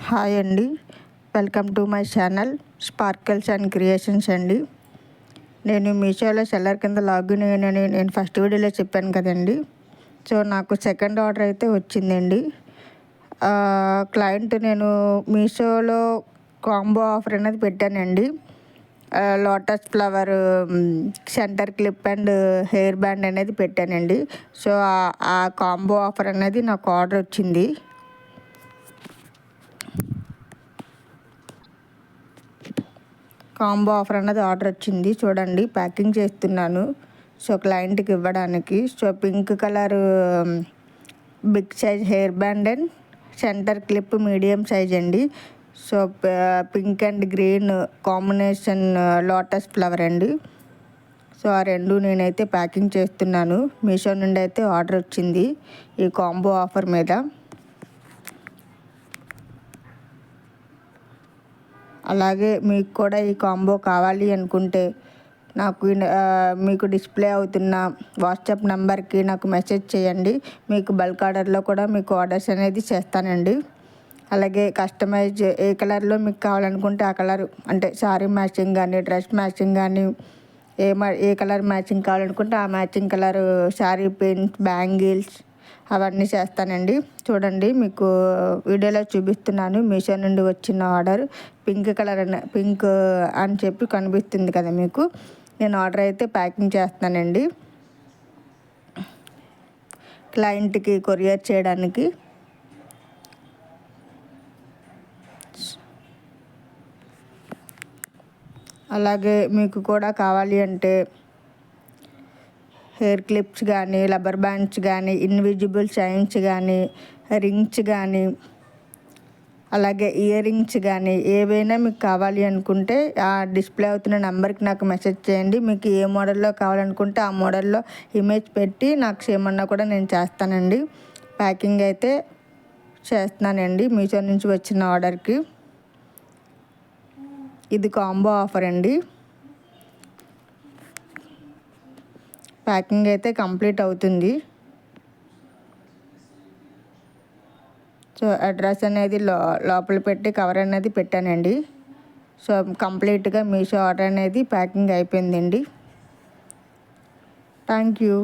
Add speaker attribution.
Speaker 1: Hi అండి, welcome to my channel sparkles and creations అండి. నేను మీషోలో సెల్లర్ కింద లాగిన్ అయ్యానని నేను ఫస్ట్ వీడియోలో చెప్పాను కదండి. సో నాకు సెకండ్ ఆర్డర్ అయితే వచ్చిందండి. క్లయింట్ నేను మీషోలో కాంబో ఆఫర్ అనేది పెట్టానండి. Lotus flower centre clip and hair band అనేది పెట్టానండి. సో ఆ కాంబో ఆఫర్ అనేది నాకు ఆర్డర్ వచ్చింది. కాంబో ఆఫర్ అన్నది ఆర్డర్ వచ్చింది. చూడండి, ప్యాకింగ్ చేస్తున్నాను సో క్లయింట్కి ఇవ్వడానికి. So pink colour big size hair band and centre clip medium size అండి. So pink and green combination lotus flower అండి. సో ఆ రెండు నేనైతే ప్యాకింగ్ చేస్తున్నాను. మీషో నుండి అయితే ఆర్డర్ వచ్చింది ఈ కాంబో ఆఫర్ మీద. అలాగే మీకు కూడా ఈ కాంబో కావాలి అనుకుంటే నాకు మీకు డిస్ప్లే అవుతున్న వాట్సాప్ నెంబర్కి నాకు మెసేజ్ చేయండి. మీకు బల్క్ ఆర్డర్లో కూడా మీకు ఆర్డర్స్ అనేది చేస్తానండి. అలాగే కస్టమైజ్ ఏ కలర్లో మీకు కావాలనుకుంటే ఆ కలర్, అంటే శారీ మ్యాచింగ్ కానీ డ్రెస్ మ్యాచింగ్ కానీ ఏ కలర్ మ్యాచింగ్ కావాలనుకుంటే ఆ matching colour sari pins, bangles అవన్నీ చేస్తానండి. చూడండి, మీకు వీడియోలో చూపిస్తున్నాను. మీషో నుండి వచ్చిన ఆర్డర్ పింక్ కలర్ పింక్ అని చెప్పి కనిపిస్తుంది కదా మీకు. నేను ఆర్డర్ అయితే ప్యాకింగ్ చేస్తానండి క్లయింట్కి కొరియర్ చేయడానికి. అలాగే మీకు కూడా కావాలి అంటే హెయిర్ క్లిప్స్ కానీ, రబ్బర్ బ్యాండ్స్ కానీ, ఇన్విజిబుల్ చైన్స్ కానీ, రింగ్స్ కానీ, అలాగే ఇయర్ రింగ్స్ కానీ ఏవైనా మీకు కావాలి అనుకుంటే ఆ డిస్ప్లే అవుతున్న నెంబర్కి నాకు మెసేజ్ చేయండి. మీకు ఏ మోడల్లో కావాలనుకుంటే ఆ మోడల్లో ఇమేజ్ పెట్టి నాకు చేయమన్నా కూడా నేను చేస్తానండి. ప్యాకింగ్ అయితే చేస్తున్నానండి మీషో నుంచి వచ్చిన ఆర్డర్కి. ఇది కాంబో ఆఫర్ అండి. ప్యాకింగ్ అయితే కంప్లీట్ అవుతుంది. సో అడ్రస్ అనేది లోపల పెట్టి కవర్ అనేది పెట్టానండి. సో కంప్లీట్గా మీషో ఆర్డర్ అనేది ప్యాకింగ్ అయిపోయిందండి. Thank you.